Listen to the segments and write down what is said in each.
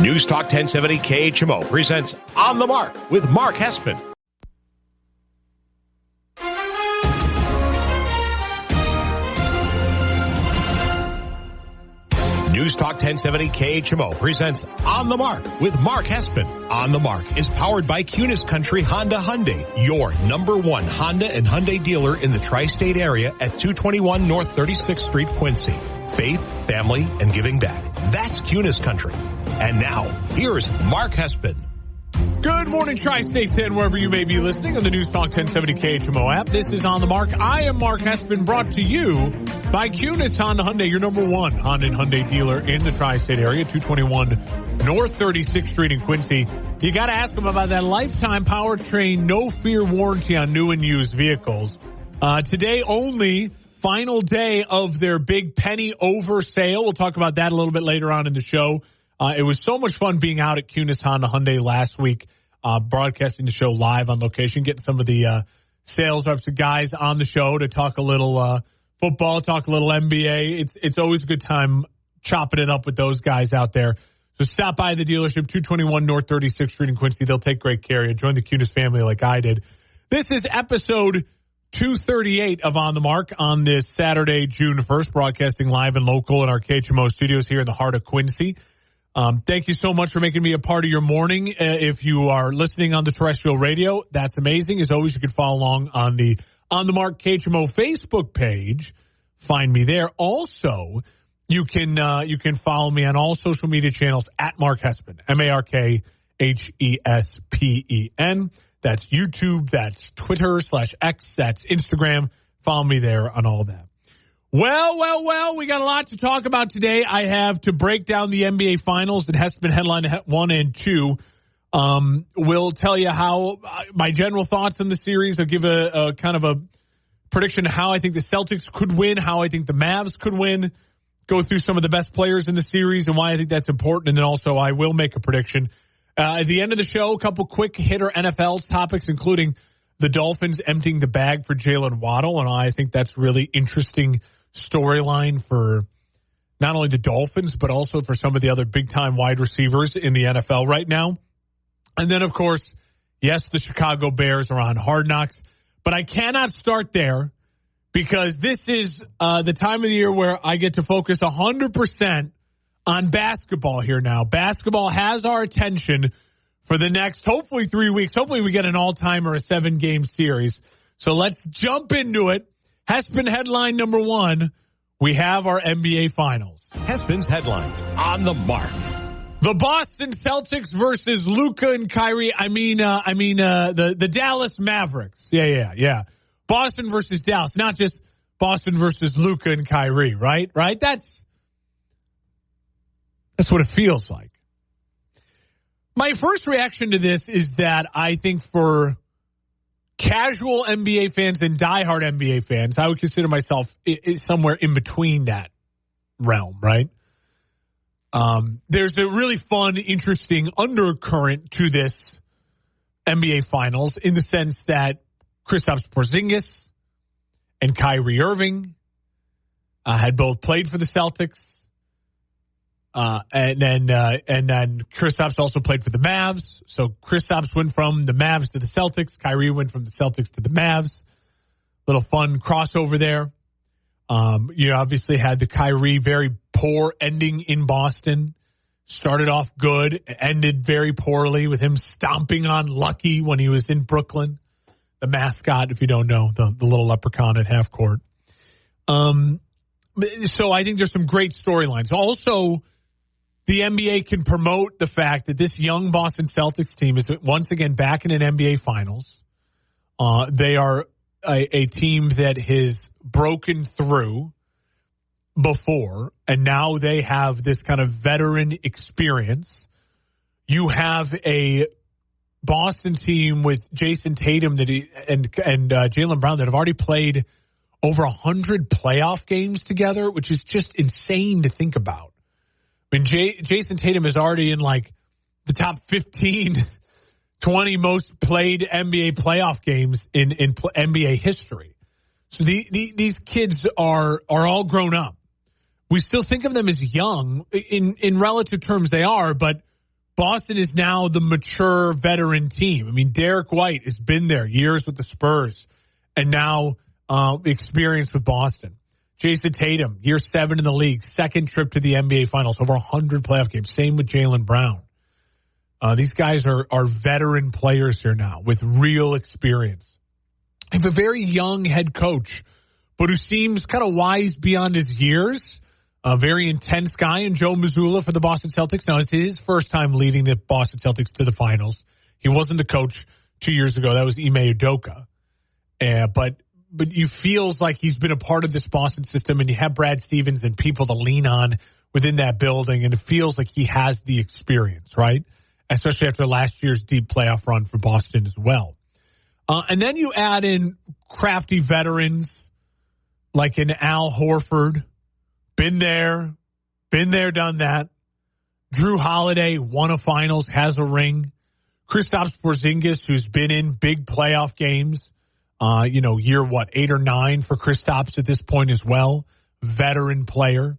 News Talk 1070 KHMO presents On the Mark with Mark Hespin. News Talk 1070 KHMO presents On the Mark with Mark Hespin. On the Mark is powered by Kunis Country Honda Hyundai, your number one Honda and Hyundai dealer in the tri-state area at 221 North 36th Street, Quincy. Faith, family, and giving back. That's Kunis Country. And now, here's Mark Hespin. Good morning, Tri-States, and wherever you may be listening on the News Talk 1070 KHMO app. This is On the Mark. I am Mark Hespin, brought to you by Kunis Honda Hyundai, your number one Honda and Hyundai dealer in the tri-state area, 221 North 36th Street in Quincy. You got to ask them about that lifetime powertrain, no fear warranty on new and used vehicles. Today only, final day of their big penny over sale. We'll talk about that a little bit later on in the show. It was so much fun being out at Kunis Honda Hyundai last week, broadcasting the show live on location, getting some of the sales reps, the guys on the show to talk a little football, talk a little NBA. It's always a good time chopping it up with those guys out there. So stop by the dealership, 221 North 36th Street in Quincy. They'll take great care of you. Join the Kunis family like I did. This is episode 238 of On the Mark on this Saturday, June 1st, broadcasting live and local in our KHMO studios here in the heart of Quincy. Thank you so much for making me a part of your morning. If you are listening on the terrestrial radio, that's amazing. As always, you can follow along on the On the Mark KHMO Facebook page. Find me there. Also, you can follow me on all social media channels at Mark Hespin, MarkHespen. That's YouTube, that's Twitter /X, that's Instagram. Follow me there on all that. Well, we got a lot to talk about today. I have to break down the NBA Finals that has been headline 1 and 2. We'll tell you how my general thoughts on the series. I'll give a kind of a prediction of how I think the Celtics could win, how I think the Mavs could win, go through some of the best players in the series and why I think that's important. And then also I will make a prediction. At the end of the show, a couple quick hitter NFL topics, including the Dolphins emptying the bag for Jalen Waddle. And I think that's really interesting storyline for not only the Dolphins, but also for some of the other big-time wide receivers in the NFL right now. And then, of course, yes, the Chicago Bears are on Hard Knocks. But I cannot start there because this is the time of the year where I get to focus 100% on basketball here now. Basketball has our attention for the next, hopefully, 3 weeks. Hopefully we get an all-timer, a 7-game series. So let's jump into it. Hespin headline number 1, we have our NBA Finals. Hespin's headlines on the Mark. The Boston Celtics versus Luka and Kyrie. The Dallas Mavericks. Yeah. Boston versus Dallas, not just Boston versus Luka and Kyrie, right? That's what it feels like. My first reaction to this is that I think for casual NBA fans and diehard NBA fans, I would consider myself somewhere in between that realm, right? There's a really fun, interesting undercurrent to this NBA Finals in the sense that Kristaps Porzingis and Kyrie Irving had both played for the Celtics. And then Kristaps also played for the Mavs. So Kristaps went from the Mavs to the Celtics. Kyrie went from the Celtics to the Mavs. Little fun crossover there. You obviously had the Kyrie very poor ending in Boston. Started off good, ended very poorly with him stomping on Lucky when he was in Brooklyn. The mascot, if you don't know, the little leprechaun at half court. So I think there's some great storylines. Also, the NBA can promote the fact that this young Boston Celtics team is once again back in an NBA Finals. They are a team that has broken through before, and now they have this kind of veteran experience. You have a Boston team with Jason Tatum and Jaylen Brown that have already played over 100 playoff games together, which is just insane to think about. I mean, Jason Tatum is already in like the top 15, 20 most played NBA playoff games in NBA history. So these kids are all grown up. We still think of them as young. In relative terms, they are, but Boston is now the mature veteran team. I mean, Derek White has been there years with the Spurs and now experienced with Boston. Jason Tatum, year 7 in the league, second trip to the NBA Finals, over 100 playoff games. Same with Jaylen Brown. These guys are veteran players here now with real experience. I have a very young head coach, but who seems kind of wise beyond his years. A very intense guy in Joe Mazzulla for the Boston Celtics. Now, it's his first time leading the Boston Celtics to the finals. He wasn't the coach 2 years ago. That was Ime Udoka. But he feels like he's been a part of this Boston system, and you have Brad Stevens and people to lean on within that building, and it feels like he has the experience, right? Especially after last year's deep playoff run for Boston as well. And then you add in crafty veterans like an Al Horford. Been there, done that. Drew Holiday won a finals, has a ring. Kristaps Porzingis, who's been in big playoff games. Year 8 or 9 for Kristaps at this point as well. Veteran player.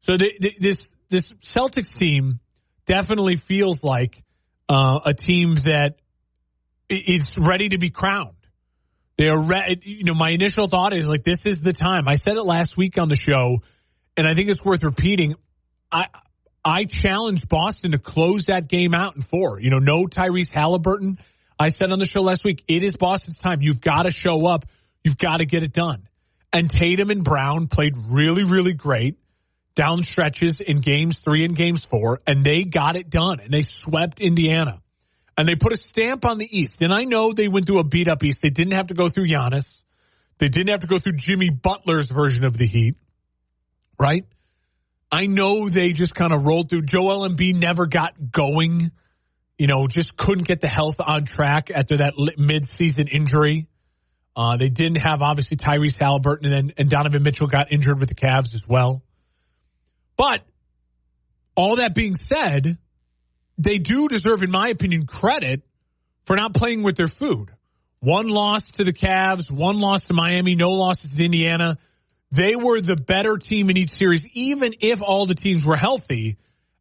So this Celtics team definitely feels like a team that is ready to be crowned. They are ready. My initial thought is like, this is the time. I said it last week on the show, and I think it's worth repeating. I challenged Boston to close that game out in 4. No Tyrese Halliburton. I said on the show last week, it is Boston's time. You've got to show up. You've got to get it done. And Tatum and Brown played really, really great down stretches in games 3 and games 4, and they got it done. And they swept Indiana. And they put a stamp on the East. And I know they went through a beat-up East. They didn't have to go through Giannis. They didn't have to go through Jimmy Butler's version of the Heat. Right? I know they just kind of rolled through. Joel Embiid never got going. Just couldn't get the health on track after that mid-season injury. They didn't have, obviously, Tyrese Halliburton, and Donovan Mitchell got injured with the Cavs as well. But all that being said, they do deserve, in my opinion, credit for not playing with their food. 1 loss to the Cavs, 1 loss to Miami, no losses to Indiana. They were the better team in each series, even if all the teams were healthy,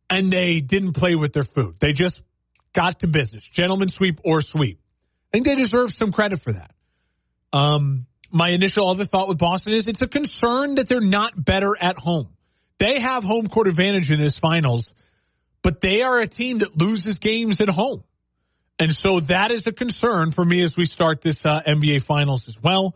and they didn't play with their food. They just got to business. Gentleman sweep or sweep. I think they deserve some credit for that. My initial other thought with Boston is it's a concern that they're not better at home. They have home court advantage in this finals, but they are a team that loses games at home. And so that is a concern for me as we start this NBA Finals as well.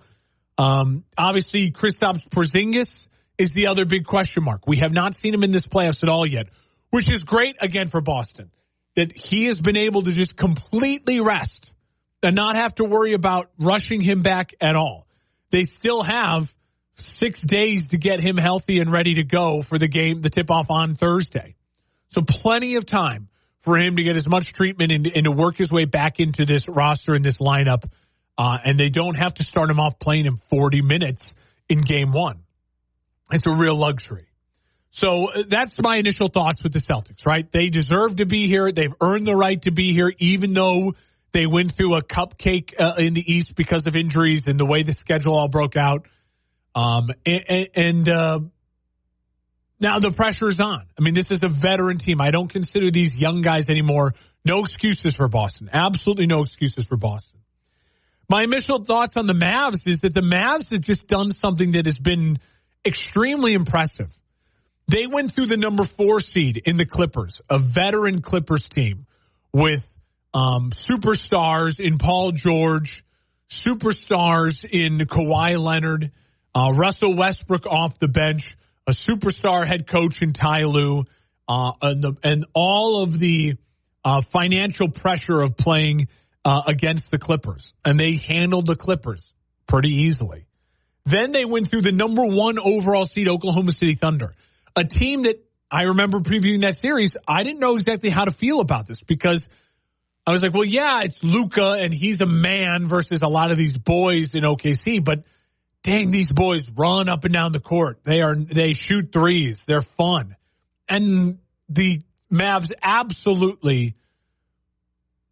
Obviously, Kristaps Porzingis is the other big question mark. We have not seen him in this playoffs at all yet, which is great, again, for Boston, that he has been able to just completely rest and not have to worry about rushing him back at all. They still have 6 days to get him healthy and ready to go for the game, the tip-off on Thursday. So plenty of time for him to get as much treatment and to work his way back into this roster and this lineup. And they don't have to start him off playing him 40 minutes in game 1. It's a real luxury. So that's my initial thoughts with the Celtics, right? They deserve to be here. They've earned the right to be here, even though they went through a cupcake in the East because of injuries and the way the schedule all broke out. Now the pressure's on. I mean, this is a veteran team. I don't consider these young guys anymore. No excuses for Boston. Absolutely no excuses for Boston. My initial thoughts on the Mavs is that the Mavs have just done something that has been extremely impressive. They went through the number 4 seed in the Clippers, a veteran Clippers team with superstars in Paul George, superstars in Kawhi Leonard, Russell Westbrook off the bench, a superstar head coach in Ty Lue, and all of the financial pressure of playing against the Clippers. And they handled the Clippers pretty easily. Then they went through the number 1 overall seed Oklahoma City Thunder, a team that I remember previewing that series. I didn't know exactly how to feel about this because I was like, well, yeah, it's Luka and he's a man versus a lot of these boys in OKC, but dang, these boys run up and down the court. They shoot threes. They're fun. And the Mavs absolutely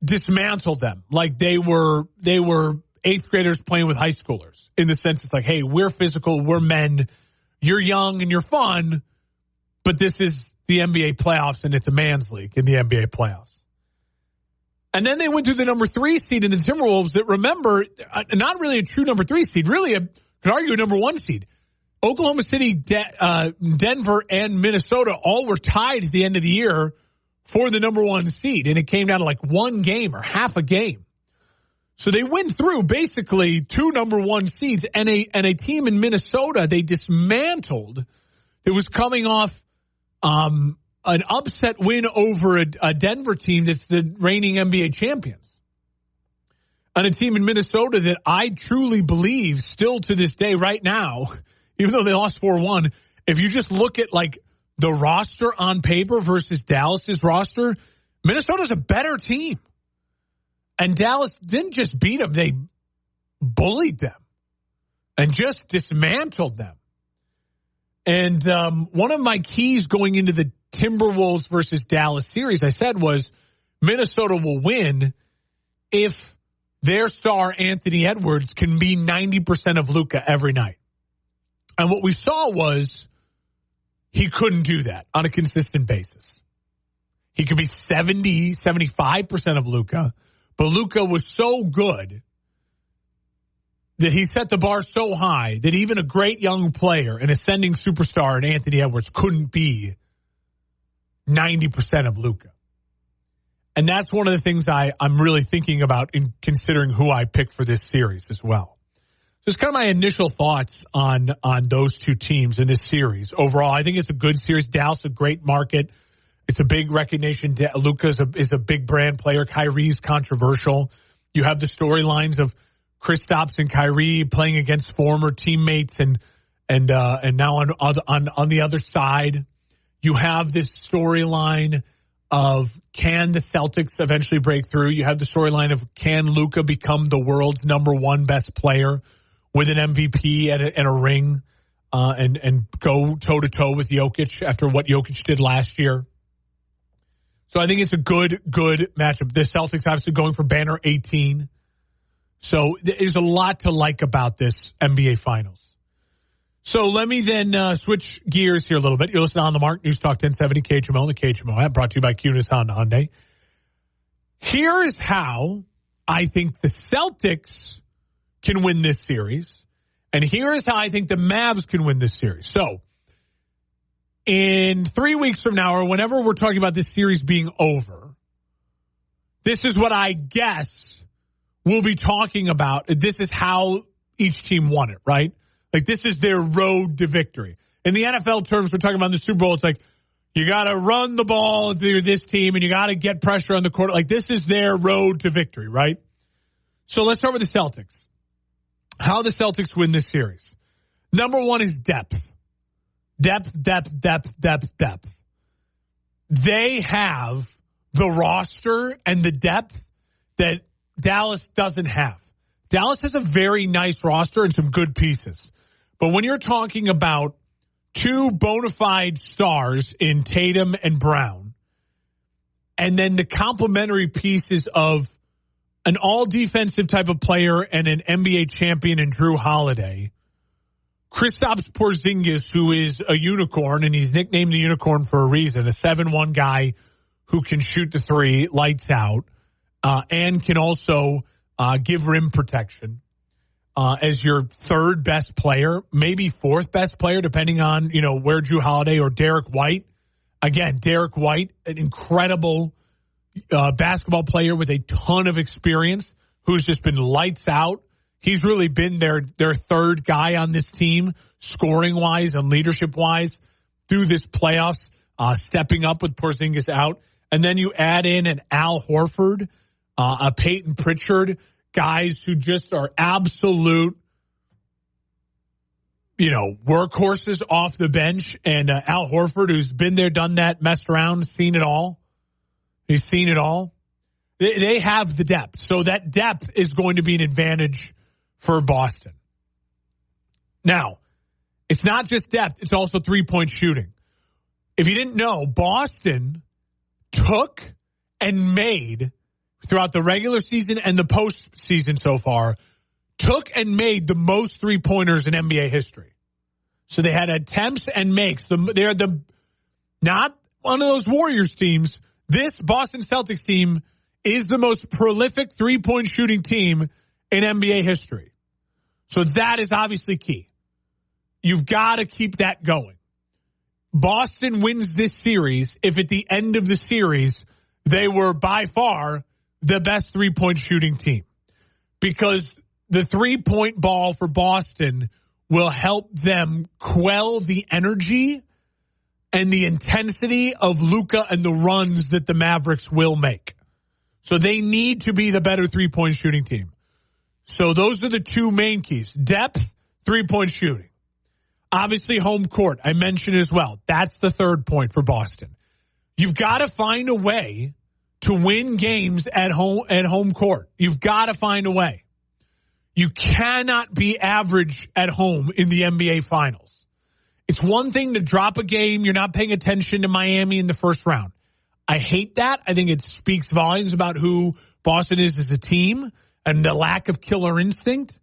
dismantled them like they were 8th graders playing with high schoolers, in the sense it's like, hey, we're physical, we're men, you're young and you're fun, but this is the NBA playoffs and it's a man's league in the NBA playoffs. And then they went to the number 3 seed in the Timberwolves that, remember, not really a true number 3 seed, really could argue a number 1 seed. Oklahoma City, Denver, and Minnesota all were tied at the end of the year for the number 1 seed, and it came down to like one game or half a game. So they went through basically 2 number 1 seeds, and a team in Minnesota they dismantled that was coming off an upset win over a Denver team that's the reigning NBA champions. And a team in Minnesota that I truly believe still to this day right now, even though they lost 4-1, if you just look at like the roster on paper versus Dallas's roster, Minnesota's a better team. And Dallas didn't just beat them, they bullied them and just dismantled them. And one of my keys going into the Timberwolves versus Dallas series, I said, was Minnesota will win if their star Anthony Edwards can be 90% of Luka every night. And what we saw was he couldn't do that on a consistent basis. He could be 70, 75% of Luka, but Luka was so good that he set the bar so high that even a great young player, an ascending superstar in Anthony Edwards, couldn't be 90% of Luka. And that's one of the things I'm really thinking about in considering who I pick for this series as well. Just kind of my initial thoughts on those two teams in this series. Overall, I think it's a good series. Dallas is a great market. It's a big recognition. Luka is a big brand player. Kyrie's controversial. You have the storylines of Kristaps and Kyrie playing against former teammates, and now on the other side, you have this storyline of can the Celtics eventually break through? You have the storyline of can Luka become the world's number 1 best player with an MVP and a ring, and go toe-to-toe with Jokic after what Jokic did last year. So I think it's a good matchup. The Celtics obviously going for banner 18. So there's a lot to like about this NBA Finals. So let me then switch gears here a little bit. You're listening On the Mark, News Talk 1070 KHMO and the KHMO app, brought to you by Cunis Honda Hyundai. Here is how I think the Celtics can win this series, and here is how I think the Mavs can win this series. So in 3 weeks from now, or whenever we're talking about this series being over, this is what I guess we'll be talking about. This is how each team won it, right? Like, this is their road to victory. In the NFL terms, we're talking about the Super Bowl. It's like, you got to run the ball through this team, and you got to get pressure on the court. Like, this is their road to victory, right? So let's start with the Celtics. How the Celtics win this series. Number 1 is depth. Depth. They have the roster and the depth that Dallas doesn't have. Dallas has a very nice roster and some good pieces. But when you're talking about 2 bona fide stars in Tatum and Brown, and then the complementary pieces of an all-defensive type of player and an NBA champion in Drew Holiday, Kristaps Porzingis, who is a unicorn, and he's nicknamed the unicorn for a reason, a 7'1" guy who can shoot the 3, lights out, and can also give rim protection as your 3rd best player, maybe 4th best player, depending on, where Drew Holiday or Derek White. Again, Derek White, an incredible basketball player with a ton of experience who's just been lights out. He's really been their 3rd guy on this team, scoring-wise and leadership-wise, through this playoffs, stepping up with Porzingis out. And then you add in an Al Horford, a Peyton Pritchard, guys who just are absolute, workhorses off the bench. And Al Horford, who's been there, done that, messed around, seen it all. He's seen it all. They have the depth. So that depth is going to be an advantage for Boston. Now, it's not just depth. It's also 3-point shooting. If you didn't know, Boston took and made, throughout the regular season and the postseason so far, took and made the most 3-pointers in NBA history. So they had attempts and makes. They're not one of those Warriors teams. This Boston Celtics team is the most prolific three-point shooting team in NBA history. So that is obviously key. You've got to keep that going. Boston wins this series if at the end of the series they were by far the best three-point shooting team. Because the three-point ball for Boston will help them quell the energy and the intensity of Luka and the runs that the Mavericks will make. So they need to be the better three-point shooting team. So those are the two main keys. Depth, three-point shooting. Obviously, home court, I mentioned as well. That's the third point for Boston. You've got to find a way to win games at home court. You've got to find a way. You cannot be average at home in the NBA Finals. It's one thing to drop a game. You're not paying attention to Miami in the first round. I hate that. I think it speaks volumes about who Boston is as a team and the lack of killer instinct.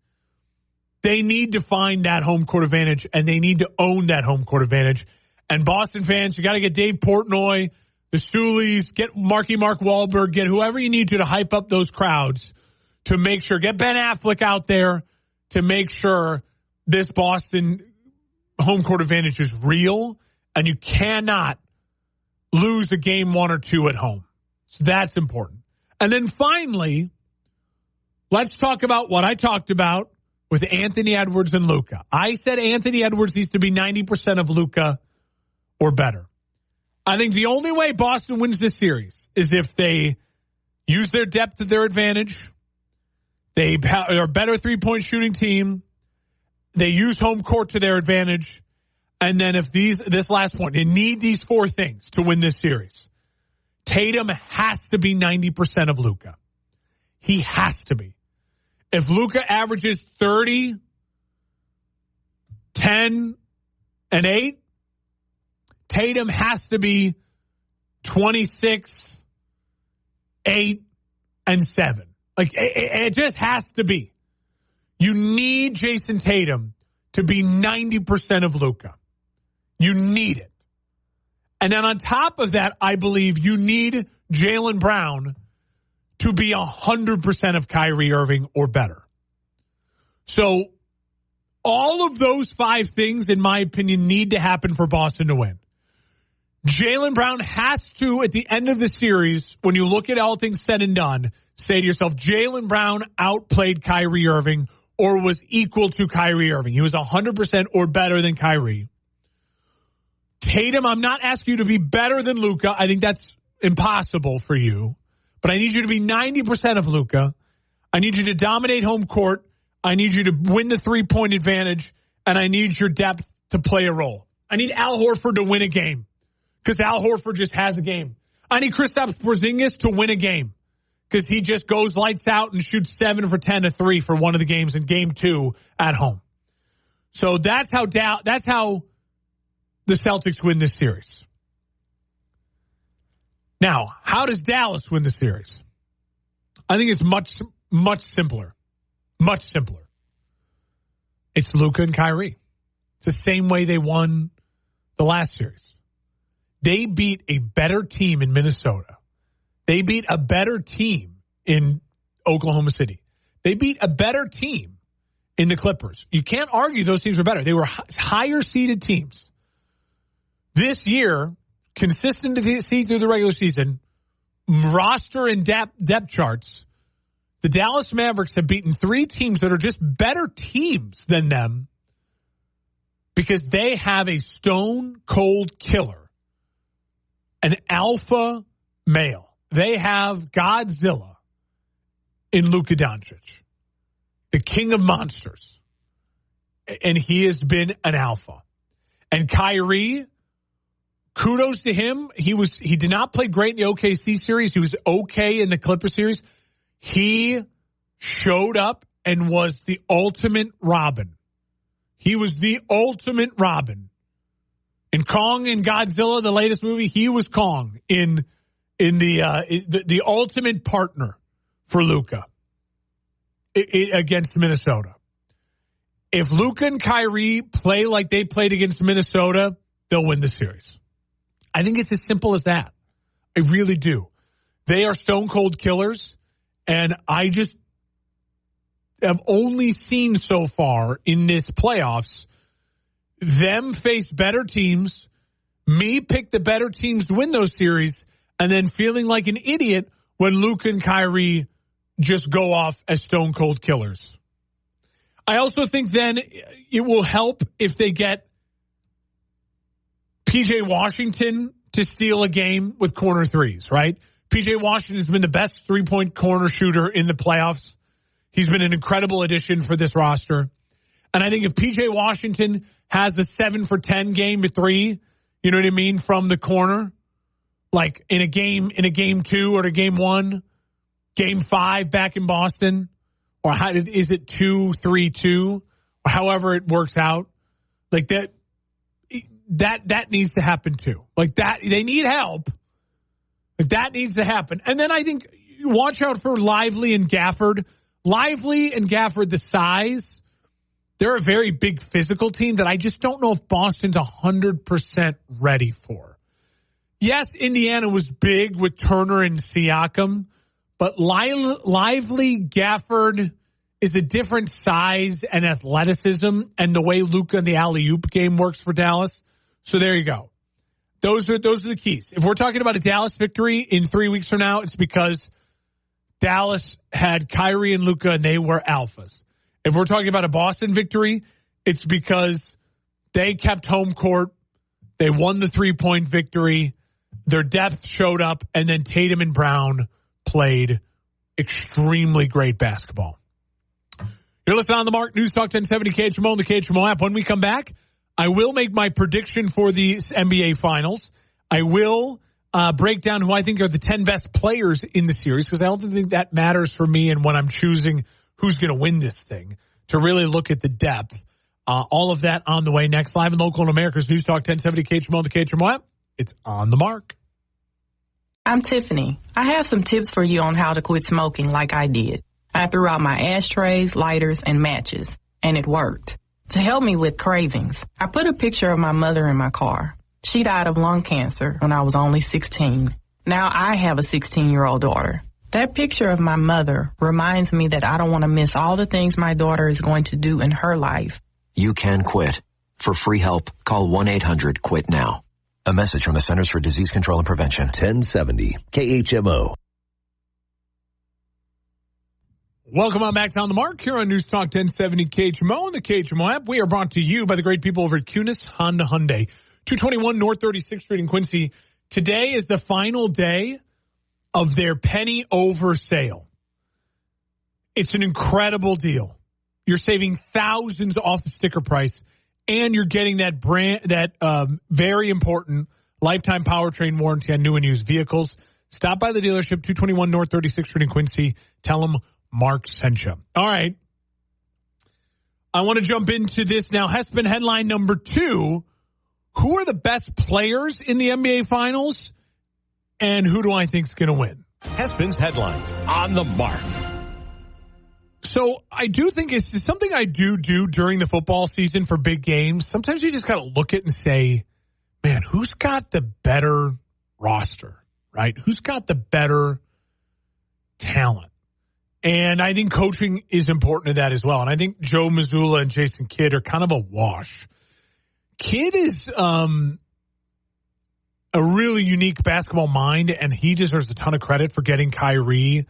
They need to find that home court advantage, and they need to own that home court advantage. And Boston fans, you got to get Dave Portnoy, the Stoolies, get Mark Wahlberg, get whoever you need to hype up those crowds to make sure, get Ben Affleck out there to make sure this Boston home court advantage is real, and you cannot lose a game 1 or 2 at home. So that's important. And then finally, let's talk about what I talked about with Anthony Edwards and Luka. I said Anthony Edwards needs to be 90% of Luka or better. I think the only way Boston wins this series is if they use their depth to their advantage. They are a better three-point shooting team. They use home court to their advantage. And then if this last point, they need these 4 things to win this series. Tatum has to be 90% of Luka. He has to be. If Luka averages 30, 10, and 8, Tatum has to be 26, 8, and 7. Like, it just has to be. You need Jason Tatum to be 90% of Luka. You need it. And then on top of that, I believe you need Jaylen Brown to be 100% of Kyrie Irving or better. So all of those 5 things, in my opinion, need to happen for Boston to win. Jaylen Brown has to, at the end of the series, when you look at all things said and done, say to yourself, Jaylen Brown outplayed Kyrie Irving or was equal to Kyrie Irving. He was 100% or better than Kyrie. Tatum, I'm not asking you to be better than Luka. I think that's impossible for you. But I need you to be 90% of Luka. I need you to dominate home court. I need you to win the three-point advantage. And I need your depth to play a role. I need Al Horford to win a game because Al Horford just has a game. I need Kristaps Porzingis to win a game because he just goes lights out and shoots 7 for 10 to 3 for one of the games in game 2 at home. So that's how the Celtics win this series. Now, how does Dallas win the series? I think it's much, much simpler. Much simpler. It's Luka and Kyrie. It's the same way they won the last series. They beat a better team in Minnesota. They beat a better team in Oklahoma City. They beat a better team in the Clippers. You can't argue those teams were better. They were higher seeded teams. This year, consistency through the regular season, roster and depth charts, the Dallas Mavericks have beaten 3 teams that are just better teams than them because they have a stone-cold killer, an alpha male. They have Godzilla in Luka Doncic, the king of monsters, and he has been an alpha. And Kyrie, kudos to him. He did not play great in the OKC series. He was okay in the Clippers series. He showed up and was the ultimate Robin. He was the ultimate Robin. In Kong and Godzilla, the latest movie, he was Kong in the ultimate partner for Luka against Minnesota. If Luka and Kyrie play like they played against Minnesota, they'll win the series. I think it's as simple as that. I really do. They are stone cold killers, and I just have only seen so far in this playoffs them face better teams, me pick the better teams to win those series, and then feeling like an idiot when Luka and Kyrie just go off as stone cold killers. I also think then it will help if they get P.J. Washington to steal a game with corner threes, right? P.J. Washington has been the best three-point corner shooter in the playoffs. He's been an incredible addition for this roster. And I think if P.J. Washington has a 7 for 10 game to three, you know what I mean, from the corner, like in a game 2 or a game 1, game 5 back in Boston, or is it 2-3-2, or however it works out, like that needs to happen too. Like that, they need help. Like that needs to happen. And then I think you watch out for Lively and Gafford. Lively and Gafford, the size, they're a very big physical team that I just don't know if Boston's 100% ready for. Yes, Indiana was big with Turner and Siakam, but Lively, Gafford is a different size and athleticism, and the way Luka and the alley-oop game works for Dallas. So there you go. Those are the keys. If we're talking about a Dallas victory in 3 weeks from now, it's because Dallas had Kyrie and Luka, and they were alphas. If we're talking about a Boston victory, it's because they kept home court, they won the 3-point victory, their depth showed up, and then Tatum and Brown played extremely great basketball. You're listening on the Mark, News Talk 1070 KHMO and the KHMO app. When we come back, I will make my prediction for the NBA Finals. I will break down who I think are the 10 best players in the series, because I don't think that matters for me and when I'm choosing who's going to win this thing, to really look at the depth. All of that on the way next. Live and local in America's News Talk 1070 KHMO and the KHMO app. It's On the Mark. I'm Tiffany. I have some tips for you on how to quit smoking like I did. I threw out my ashtrays, lighters, and matches, and it worked. To help me with cravings, I put a picture of my mother in my car. She died of lung cancer when I was only 16. Now I have a 16-year-old daughter. That picture of my mother reminds me that I don't want to miss all the things my daughter is going to do in her life. You can quit. For free help, call 1-800-QUIT-NOW. A message from the Centers for Disease Control and Prevention. 1070 KHMO. Welcome on back to On the Mark here on News Talk 1070 KHMO and the KHMO app. We are brought to you by the great people over at Kunis Honda Hyundai, 221 North 36th Street in Quincy. Today is the final day of their penny over sale. It's an incredible deal. You're saving thousands off the sticker price, and you're getting that very important lifetime powertrain warranty on new and used vehicles. Stop by the dealership, 221 North 36th Street in Quincy. Tell them Mark sent you. All right. I want to jump into this now. Hespin headline number 2. Who are the best players in the NBA Finals, and who do I think is going to win? Hespin's headlines on the Mark. So I do think it's something I do during the football season for big games. Sometimes you just got to look at and say, man, who's got the better roster, right? Who's got the better talent? And I think coaching is important to that as well. And I think Joe Mazzulla and Jason Kidd are kind of a wash. Kidd is a really unique basketball mind, and he deserves a ton of credit for getting Kyrie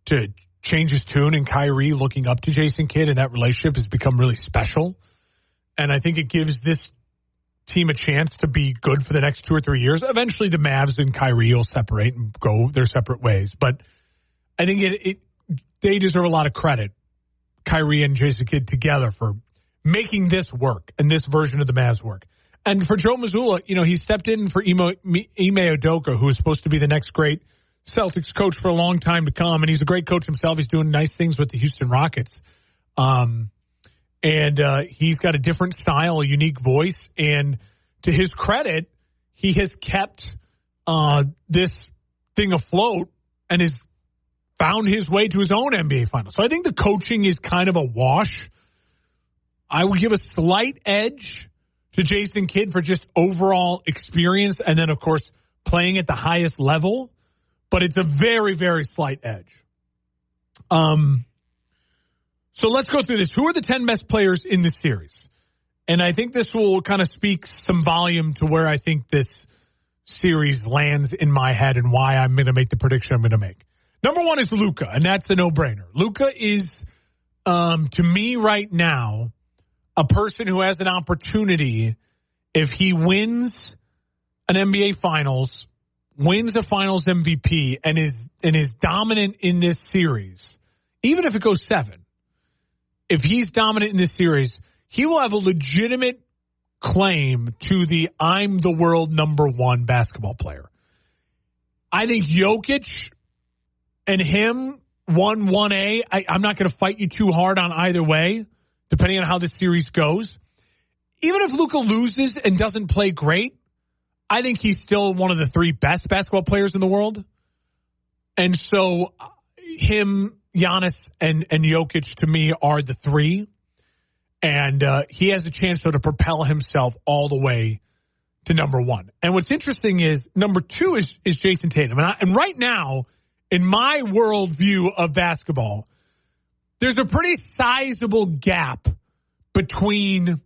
to change his tune, and Kyrie looking up to Jason Kidd, and that relationship has become really special. And I think it gives this team a chance to be good for the next 2 or 3 years. Eventually the Mavs and Kyrie will separate and go their separate ways. But I think they deserve a lot of credit, Kyrie and Jason Kidd together, for making this work and this version of the Mavs work. And for Joe Mazzulla, he stepped in for Ime Udoka, who is supposed to be the next great Celtics coach for a long time to come. And he's a great coach himself. He's doing nice things with the Houston Rockets. And he's got a different style, a unique voice. And to his credit, he has kept this thing afloat and has found his way to his own NBA Finals. So I think the coaching is kind of a wash. I would give a slight edge to Jason Kidd for just overall experience and then, of course, playing at the highest level. but it's a very, very slight edge. So let's go through this. Who are the 10 best players in this series? And I think this will kind of speak some volume to where I think this series lands in my head and why I'm going to make the prediction I'm going to make. Number one is Luka, and that's a no-brainer. Luka is, to me right now, a person who has an opportunity, if he wins an NBA Finals, wins a Finals MVP, and is dominant in this series, even if it goes 7, if he's dominant in this series, he will have a legitimate claim to the I'm the world number one basketball player. I think Jokic and him, 1A, I'm not going to fight you too hard on either way, depending on how this series goes. Even if Luka loses and doesn't play great, I think he's still one of the 3 best basketball players in the world. And so him, Giannis, and Jokic, to me, are the 3. And he has a chance, though, to propel himself all the way to number 1. And what's interesting is number 2 is Jason Tatum. And right now, in my worldview of basketball, there's a pretty sizable gap between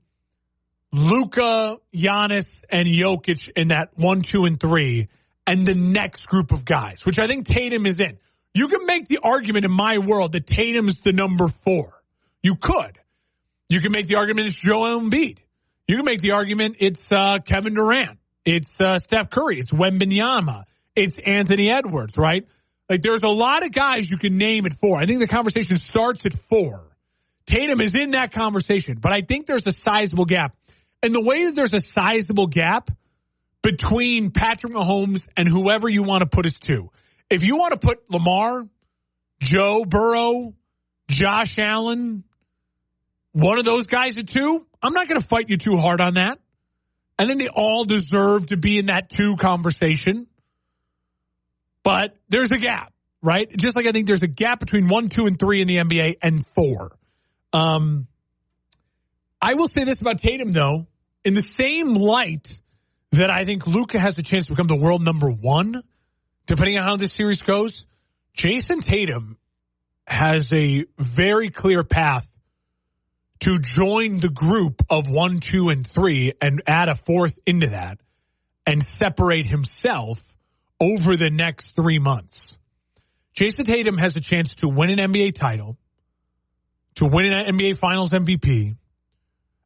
Luka, Giannis, and Jokic in that 1, 2, and 3, and the next group of guys, which I think Tatum is in. You can make the argument in my world that Tatum's the number 4. You could. You can make the argument it's Joel Embiid. You can make the argument it's Kevin Durant. It's Steph Curry. It's Wembanyama. It's Anthony Edwards, right? Like, there's a lot of guys you can name at 4. I think the conversation starts at 4. Tatum is in that conversation, but I think there's a sizable gap. And the way that there's a sizable gap between Patrick Mahomes and whoever you want to put as 2. If you want to put Lamar, Joe Burrow, Josh Allen, one of those guys at 2, I'm not going to fight you too hard on that. I think they all deserve to be in that 2 conversation. But there's a gap, right? Just like I think there's a gap between 1, 2, and 3 in the NBA and 4. I will say this about Tatum, though. In the same light that I think Luka has a chance to become the world number 1, depending on how this series goes, Jason Tatum has a very clear path to join the group of 1, 2, and 3 and add a 4th into that and separate himself over the next 3 months. Jason Tatum has a chance to win an NBA title, to win an NBA Finals MVP,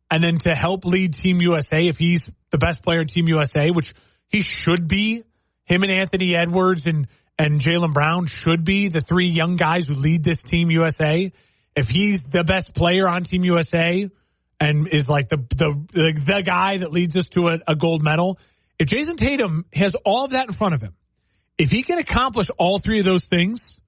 and then to help lead Team USA if he's the best player in Team USA, which he should be. Him and Anthony Edwards and Jaylen Brown should be the 3 young guys who lead this Team USA. If he's the best player on Team USA and is like the guy that leads us to a gold medal, if Jason Tatum has all of that in front of him, if he can accomplish all 3 of those things,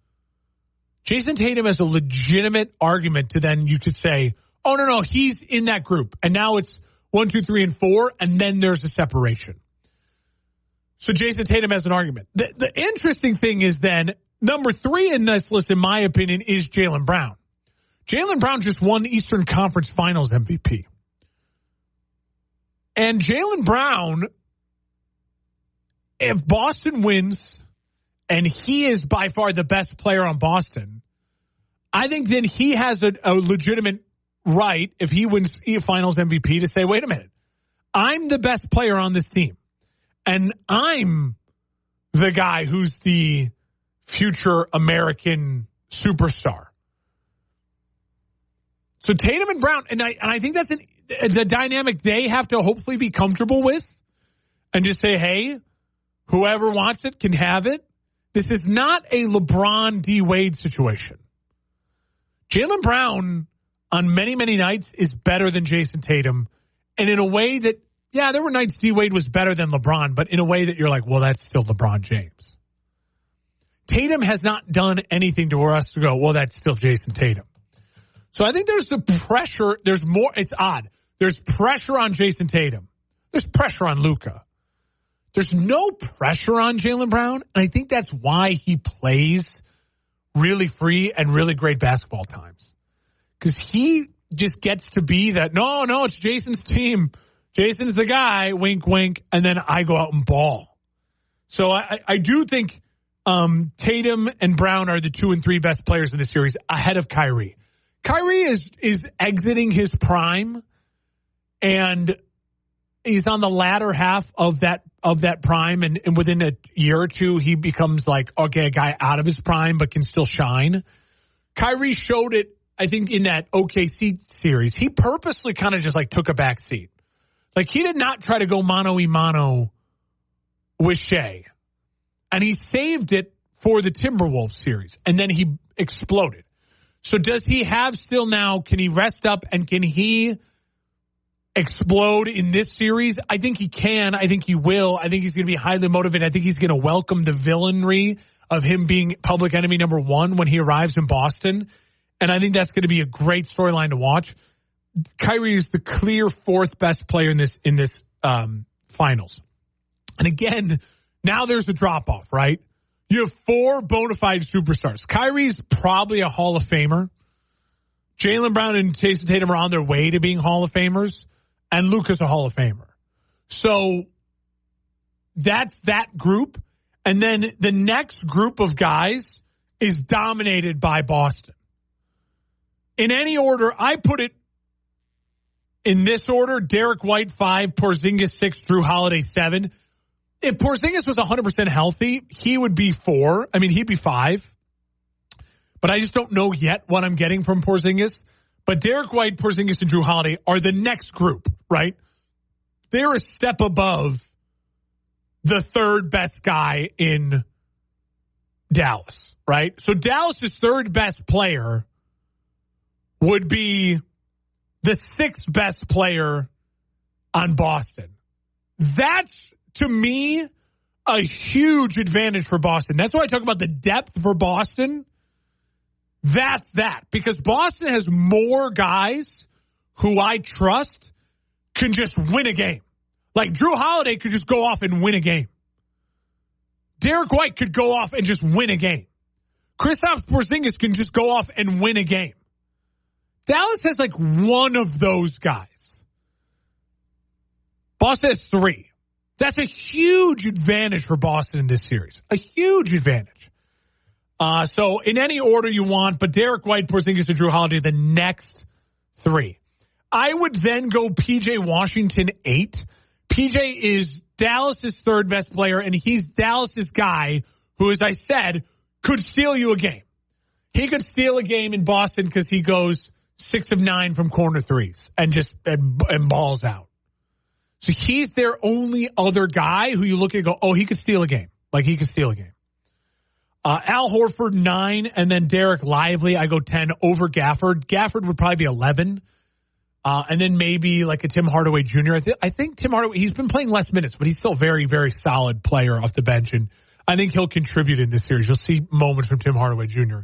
Jason Tatum has a legitimate argument to then you could say, oh, no, he's in that group. And now it's 1, 2, 3, and 4, and then there's a separation. So Jason Tatum has an argument. The interesting thing is then, number 3 in this list, in my opinion, is Jaylen Brown. Jaylen Brown just won the Eastern Conference Finals MVP. And Jaylen Brown, if Boston wins, and he is by far the best player on Boston, I think then he has a legitimate right, if he wins Finals MVP, to say, wait a minute, I'm the best player on this team. And I'm the guy who's the future American superstar. So Tatum and Brown, and I think that's the dynamic they have to hopefully be comfortable with and just say, hey, whoever wants it can have it. This is not a LeBron D. Wade situation. Jaylen Brown on many, many nights is better than Jason Tatum. And in a way that, yeah, there were nights D. Wade was better than LeBron, but in a way that you're like, well, that's still LeBron James. Tatum has not done anything to us to go, well, that's still Jason Tatum. So I think there's the pressure. There's more. It's odd. There's pressure on Jason Tatum. There's pressure on Luka. There's no pressure on Jaylen Brown. And I think that's why he plays really free and really great basketball times. Because he just gets to be that, no, it's Jason's team. Jason's the guy, wink, wink, and then I go out and ball. So I do think Tatum and Brown are the 2 and 3 best players in the series ahead of Kyrie. Kyrie is exiting his prime, and he's on the latter half of that prime, and within a year or two, he becomes like, okay, a guy out of his prime but can still shine. Kyrie showed it, I think, in that OKC series. He purposely kind of just like took a back seat. Like, he did not try to go mano-a-mano with Shea. And he saved it for the Timberwolves series. And then he exploded. So does he have still now, can he rest up and can he explode in this series? I think he can. I think he will. I think he's going to be highly motivated. I think he's going to welcome the villainry of him being public enemy number 1 when he arrives in Boston. And I think that's going to be a great storyline to watch. Kyrie is the clear 4th best player in this finals. And again, now there's a drop-off, right? You have 4 bona fide superstars. Kyrie's probably a Hall of Famer. Jaylen Brown and Jason Tatum are on their way to being Hall of Famers. And Luka's a Hall of Famer. So that's that group. And then the next group of guys is dominated by Boston. In any order, I put it in this order: Derek White 5, Porzingis 6, Drew Holiday 7. If Porzingis was 100% healthy, he would be 4. I mean, he'd be 5. But I just don't know yet what I'm getting from Porzingis. But Derek White, Porzingis, and Drew Holiday are the next group, right? They're a step above the 3rd best guy in Dallas, right? So Dallas's 3rd best player would be the 6th best player on Boston. That's, to me, a huge advantage for Boston. That's why I talk about the depth for Boston. That's that. Because Boston has more guys who I trust can just win a game. Like Drew Holiday could just go off and win a game. Derek White could go off and just win a game. Kristaps Porzingis can just go off and win a game. Dallas has like one of those guys. Boston has 3. That's a huge advantage for Boston in this series. A huge advantage. So in any order you want, but Derek White, Porzingis, and Drew Holiday, the next 3. I would then go P.J. Washington 8. P.J. is Dallas's 3rd best player, and he's Dallas's guy who, as I said, could steal you a game. He could steal a game in Boston because he goes 6 of 9 from corner threes and just and balls out. So he's their only other guy who you look at and go, oh, he could steal a game. Like, he could steal a game. Al Horford 9, and then Derek Lively, I go 10 over Gafford. Gafford would probably be 11. And then maybe like a Tim Hardaway Jr. I think Tim Hardaway, he's been playing less minutes, but he's still a very, very solid player off the bench. And I think he'll contribute in this series. You'll see moments from Tim Hardaway Jr.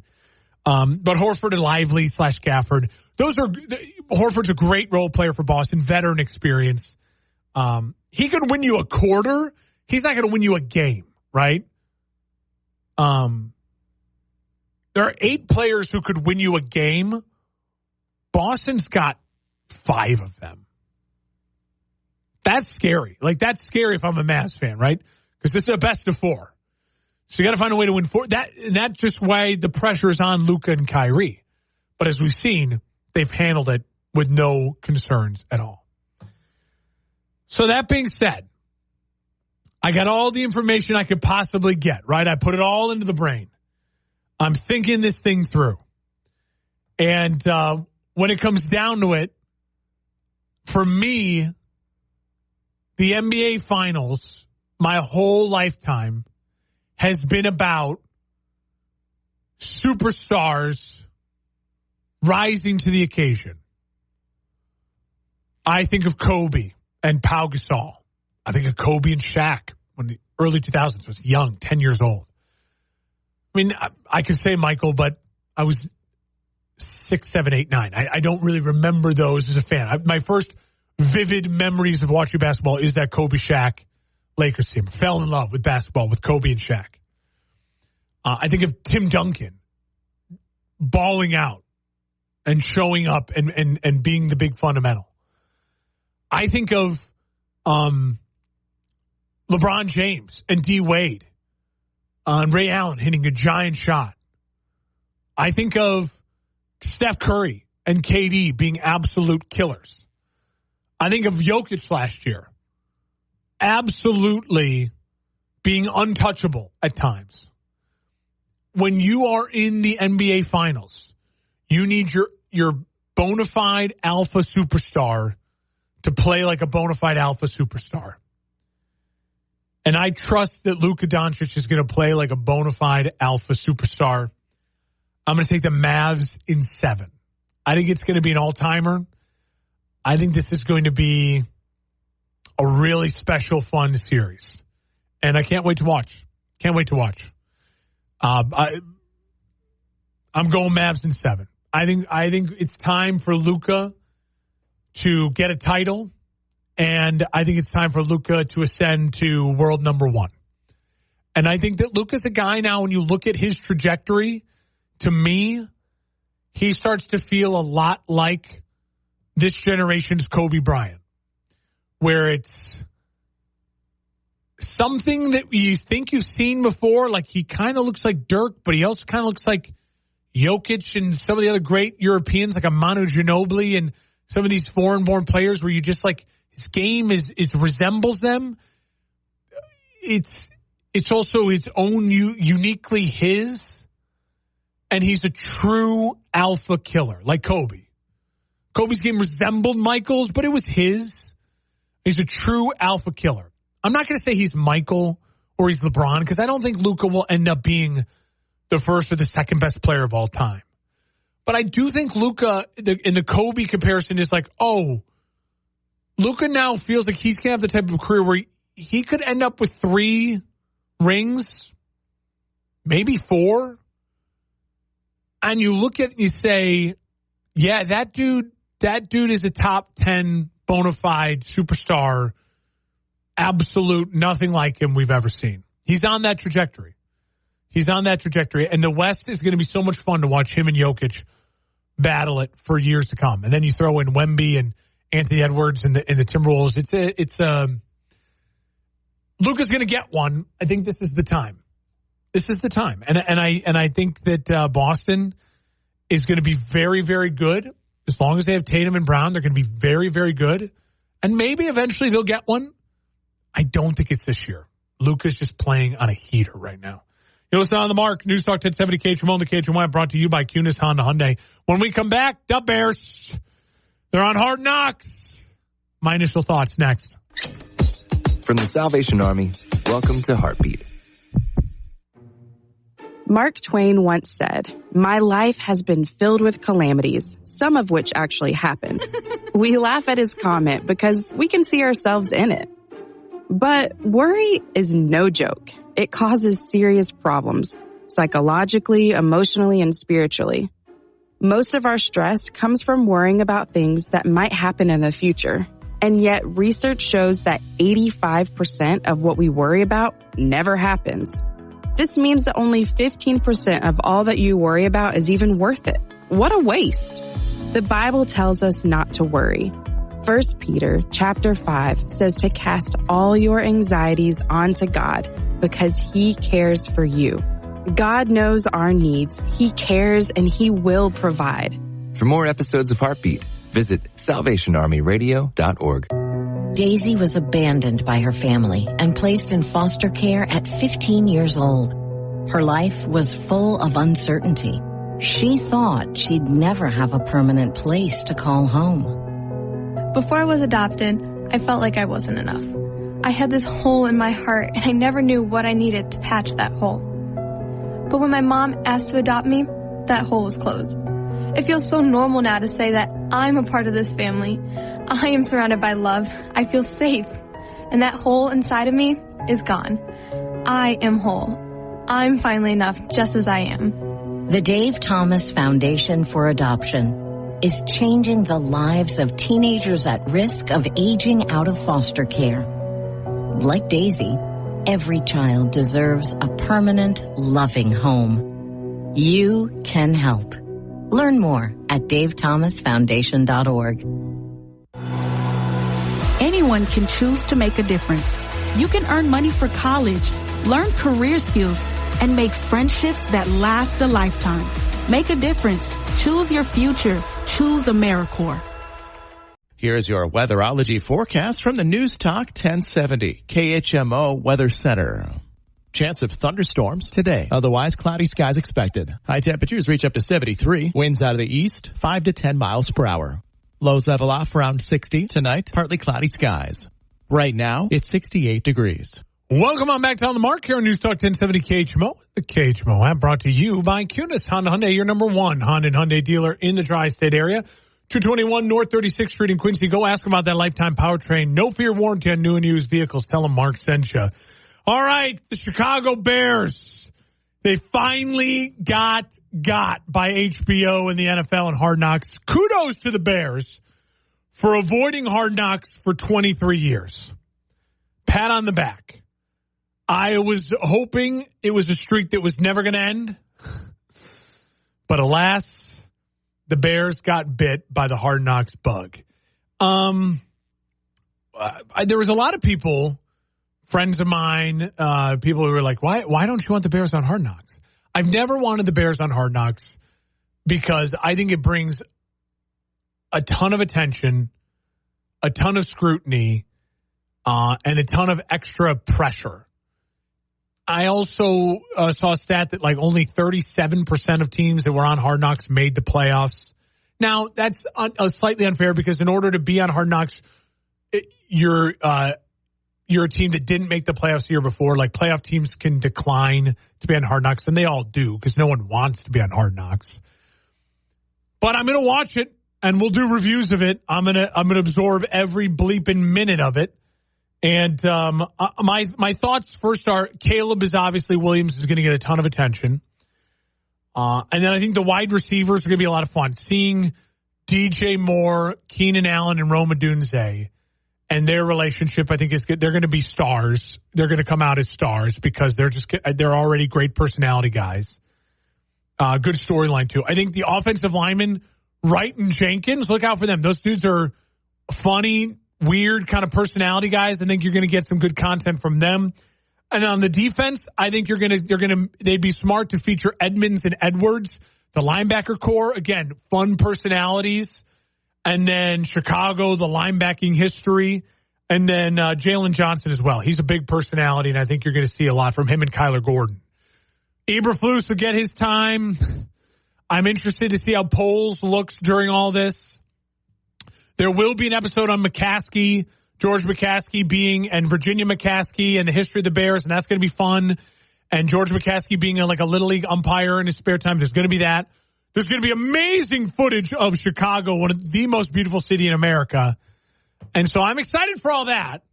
But Horford and Lively / Gafford, Horford's a great role player for Boston, veteran experience. He could win you a quarter. He's not going to win you a game, right? There are 8 players who could win you a game. Boston's got 5 of them. That's scary. Like, that's scary if I'm a Mavs fan, right? Because this is a best of 4. So you got to find a way to win 4. That's just why the pressure is on Luka and Kyrie. But as we've seen, they've handled it with no concerns at all. So that being said, I got all the information I could possibly get, right? I put it all into the brain. I'm thinking this thing through. And when it comes down to it, for me, the NBA Finals, my whole lifetime, has been about superstars rising to the occasion. I think of Kobe and Pau Gasol. I think of Kobe and Shaq when the early 2000s was young, 10 years old. I mean, I could say Michael, but I was 6, 7, 8, 9. I don't really remember those as a fan. My first vivid memories of watching basketball is that Kobe Shaq Lakers team. Fell in love with basketball with Kobe and Shaq. I think of Tim Duncan balling out and showing up and being the big fundamental. I think of LeBron James and D. Wade on Ray Allen hitting a giant shot. I think of Steph Curry and KD being absolute killers. I think of Jokic last year absolutely being untouchable at times. When you are in the NBA Finals, you need your bona fide alpha superstar to play like a bona fide alpha superstar. And I trust that Luka Doncic is going to play like a bona fide alpha superstar. I'm going to take the Mavs in 7. I think it's going to be an all-timer. I think this is going to be a really special, fun series. And I can't wait to watch. Can't wait to watch. I'm going Mavs in 7. I think it's time for Luka to get a title. And I think it's time for Luka to ascend to world number 1. And I think that Luka's a guy now, when you look at his trajectory, to me, he starts to feel a lot like this generation's Kobe Bryant, where it's something that you think you've seen before. Like, he kind of looks like Dirk, but he also kind of looks like Jokic and some of the other great Europeans, like a Manu Ginobili and some of these foreign-born players, where you just like, his game resembles them. It's also its own uniquely his, and he's a true alpha killer like Kobe. Kobe's game resembled Michael's, but it was his. He's a true alpha killer. I'm not going to say he's Michael or he's LeBron, because I don't think Luka will end up being the first or the second best player of all time. But I do think Luka, in the Kobe comparison, is like, oh, Luka now feels like he's going to have the type of career where he could end up with 3 rings, maybe 4. And you look at it and you say, yeah, that dude is a top 10 bona fide superstar. Absolute nothing like him we've ever seen. He's on that trajectory. And the West is going to be so much fun to watch him and Jokic battle it for years to come. And then you throw in Wemby and Anthony Edwards and the Timberwolves. Luka's going to get one. I think this is the time. And I think that Boston is going to be very, very good. As long as they have Tatum and Brown, they're going to be very, very good. And maybe eventually they'll get one. I don't think it's this year. Luka's just playing on a heater right now. You're listening on The Mark. News Talk 1070 KHMO, the KHMO brought to you by Kunis Honda Hyundai. When we come back, the Bears, they're on Hard Knocks. My initial thoughts next. From the Salvation Army, welcome to Heartbeat. Mark Twain once said, "My life has been filled with calamities, some of which actually happened." We laugh at his comment because we can see ourselves in it. But worry is no joke. It causes serious problems, psychologically, emotionally, and spiritually. Most of our stress comes from worrying about things that might happen in the future. And yet research shows that 85% of what we worry about never happens. This means that only 15% of all that you worry about is even worth it. What a waste. The Bible tells us not to worry. 1 Peter chapter 5 says to cast all your anxieties onto God because He cares for you. God knows our needs. He cares and He will provide. For more episodes of Heartbeat, visit salvationarmyradio.org. Daisy was abandoned by her family and placed in foster care at 15 years old. Her life was full of uncertainty. She thought she'd never have a permanent place to call home. Before I was adopted, I felt like I wasn't enough. I had this hole in my heart, and I never knew what I needed to patch that hole. But when my mom asked to adopt me, that hole was closed. It feels so normal now to say that I'm a part of this family. I am surrounded by love. I feel safe. And that hole inside of me is gone. I am whole. I'm finally enough just as I am. The Dave Thomas Foundation for Adoption is changing the lives of teenagers at risk of aging out of foster care. Like Daisy, every child deserves a permanent, loving home. You can help. Learn more at davethomasfoundation.org. Anyone can choose to make a difference. You can earn money for college, learn career skills, and make friendships that last a lifetime. Make a difference. Choose your future. Choose AmeriCorps. Here's your weatherology forecast from the News Talk 1070 KHMO Weather Center. Chance of thunderstorms today. Otherwise, cloudy skies expected. High temperatures reach up to 73. Winds out of the east, 5 to 10 miles per hour. Lows level off around 60 tonight. Partly cloudy skies. Right now, it's 68 degrees. Welcome on back to On the Mark here on News Talk 1070 KHMO. The KHMO app brought to you by Kunis Honda Hyundai, your number one Honda and Hyundai dealer in the tri-state area. 221 North 36th Street in Quincy. Go ask about that lifetime powertrain. No fear warranty on new and used vehicles. Tell them Mark sent you. All right, the Chicago Bears. They finally got by HBO and the NFL and Hard Knocks. Kudos to the Bears for avoiding Hard Knocks for 23 years. Pat on the back. I was hoping it was a streak that was never going to end. But alas, the Bears got bit by the Hard Knocks bug. There was a lot of people, friends of mine, people who were like, why don't you want the Bears on Hard Knocks? I've never wanted the Bears on Hard Knocks because I think it brings a ton of attention, a ton of scrutiny, and a ton of extra pressure. I also saw a stat that like only 37% of teams that were on Hard Knocks made the playoffs. Now, that's slightly unfair because in order to be on Hard Knocks, you're a team that didn't make the playoffs the year before. Like playoff teams can decline to be on Hard Knocks, and they all do because no one wants to be on Hard Knocks. But I'm going to watch it, and we'll do reviews of it. I'm going to absorb every bleeping minute of it. And my thoughts first are Caleb Williams is going to get a ton of attention. And then I think the wide receivers are going to be a lot of fun. Seeing DJ Moore, Keenan Allen, and Rome Odunze and their relationship, I think is good. They're going to be stars. They're going to come out as stars because they're already great personality guys. Good storyline too. I think the offensive linemen, Wright and Jenkins, look out for them. Those dudes are funny, weird kind of personality guys. I think you're going to get some good content from them. And on the defense, I think they'd be smart to feature Edmonds and Edwards, the linebacker core. Again, fun personalities. And then Chicago, the linebacking history. And then Jalen Johnson as well. He's a big personality, and I think you're going to see a lot from him and Kyler Gordon. Eberflus will get his time. I'm interested to see how Poles looks during all this. There will be an episode on McCaskey, George McCaskey and Virginia McCaskey and the history of the Bears, and that's going to be fun. And George McCaskey being like a Little League umpire in his spare time, there's going to be that. There's going to be amazing footage of Chicago, one of the most beautiful city in America. And so I'm excited for all that.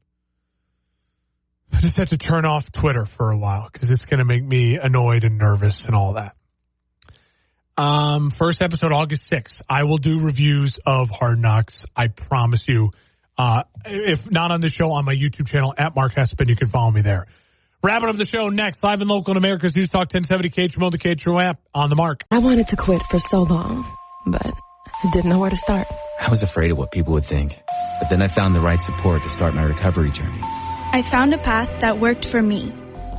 I just have to turn off Twitter for a while because it's going to make me annoyed and nervous and all that. First episode, August 6th. I will do reviews of Hard Knocks. I promise you. If not on the show, on my YouTube channel, at Mark Hespin. You can follow me there. Wrapping up the show next, live and local in America's News Talk 1070 KHMO, the KHMO app, On the Mark. I wanted to quit for so long, but I didn't know where to start. I was afraid of what people would think, but then I found the right support to start my recovery journey. I found a path that worked for me.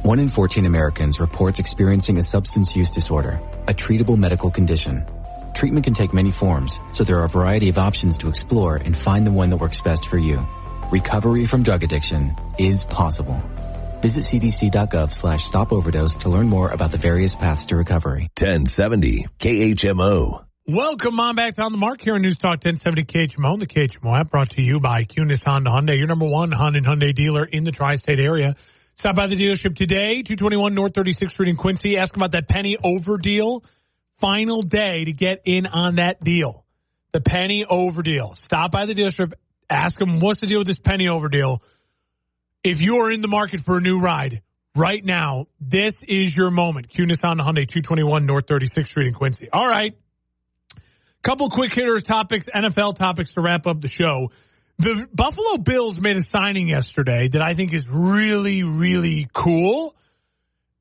1 in 14 Americans reports experiencing a substance use disorder, a treatable medical condition. Treatment can take many forms, so there are a variety of options to explore and find the one that works best for you. Recovery from drug addiction is possible. Visit cdc.gov/stopoverdose to learn more about the various paths to recovery. 1070 KHMO. Welcome on back to On the Mark here on News Talk 1070 KHMO, the KHMO app brought to you by Kunis Honda Hyundai, your number one Honda and Hyundai dealer in the tri-state area. Stop by the dealership today, 221 North 36th Street in Quincy. Ask about that penny over deal. Final day to get in on that deal. The penny over deal. Stop by the dealership. Ask them, what's the deal with this penny over deal? If you are in the market for a new ride right now, this is your moment. Kunis Honda Hyundai, 221 North 36th Street in Quincy. All right. Couple quick hitters topics, NFL topics to wrap up the show. The Buffalo Bills made a signing yesterday that I think is really, really cool.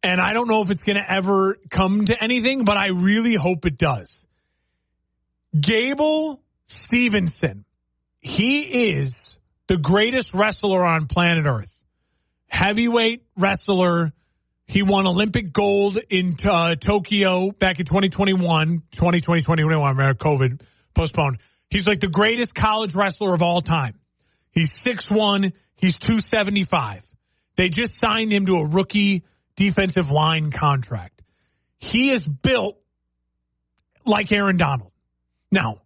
And I don't know if it's going to ever come to anything, but I really hope it does. Gable Stevenson. He is the greatest wrestler on planet Earth. Heavyweight wrestler, He won Olympic gold in Tokyo back in 2021. 2021, COVID postponed. He's like the greatest college wrestler of all time. He's 6'1". He's 275. They just signed him to a rookie defensive line contract. He is built like Aaron Donald. Now,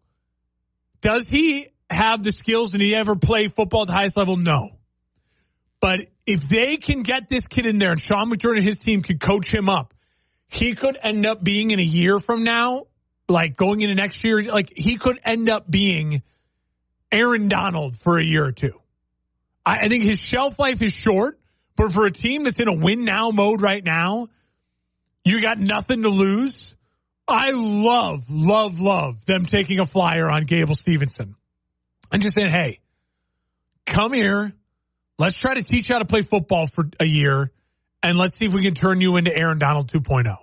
does he have the skills and he ever play football at the highest level? No. But if they can get this kid in there and Sean McDermott and his team could coach him up, he could end up being in a year from now, like going into next year, like he could end up being Aaron Donald for a year or two. I think his shelf life is short, but for a team that's in a win now mode right now, you got nothing to lose. I love them taking a flyer on Gable Stevenson and just saying, hey, come here. Let's try to teach you how to play football for a year, and let's see if we can turn you into Aaron Donald 2.0.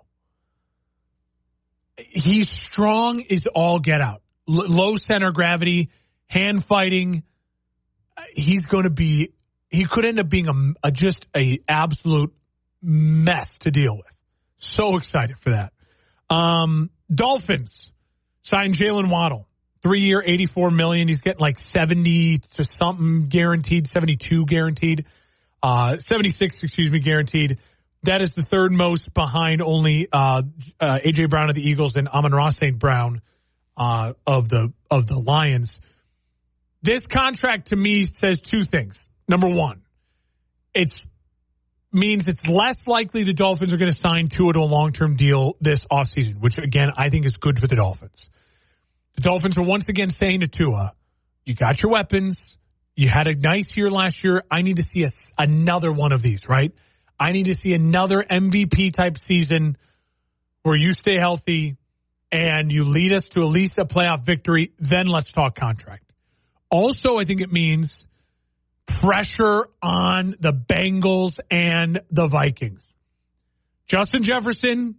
He's strong is all get out. Low center gravity, hand fighting. He could end up being just a absolute mess to deal with. So excited for that. Dolphins signed Jalen Waddle. 3-year, $84 million. He's getting like 70 to something guaranteed, 72 guaranteed, 76, guaranteed. That is the third most behind only A.J. Brown of the Eagles and Amon-Ra St. Brown of the Lions. This contract to me says two things. Number one, it means it's less likely the Dolphins are going to sign Tua to a long-term deal this offseason, which, again, I think is good for the Dolphins. The Dolphins are once again saying to Tua, you got your weapons. You had a nice year last year. I need to see another one of these, right? I need to see another MVP-type season where you stay healthy and you lead us to at least a playoff victory. Then let's talk contract. Also, I think it means pressure on the Bengals and the Vikings. Justin Jefferson,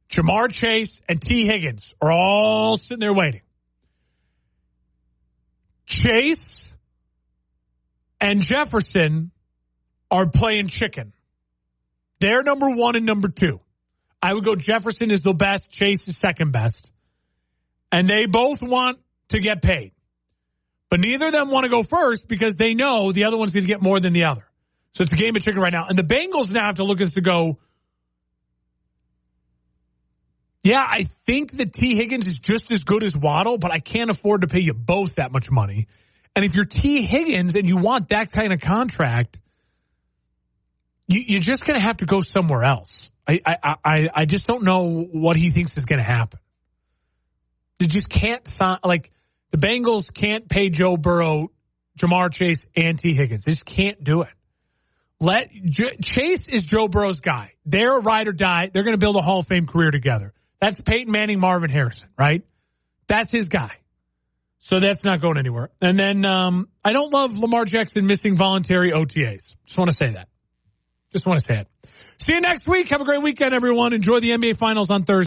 Jamar Chase, and T. Higgins are all sitting there waiting. Chase and Jefferson are playing chicken. They're number one and number two. I would go Jefferson is the best, Chase is second best. And they both want to get paid. But neither of them want to go first because they know the other one's going to get more than the other. So it's a game of chicken right now. And the Bengals now have to look at this to go, yeah, I think that T. Higgins is just as good as Waddle, but I can't afford to pay you both that much money. And if you're T. Higgins and you want that kind of contract, you're just going to have to go somewhere else. I just don't know what he thinks is going to happen. They just can't sign, like, the Bengals can't pay Joe Burrow, Jamar Chase, and T. Higgins. They just can't do it. Chase is Joe Burrow's guy. They're a ride or die. They're going to build a Hall of Fame career together. That's Peyton Manning, Marvin Harrison, right? That's his guy. So that's not going anywhere. And then I don't love Lamar Jackson missing voluntary OTAs. Just want to say that. Just want to say it. See you next week. Have a great weekend, everyone. Enjoy the NBA Finals on Thursday.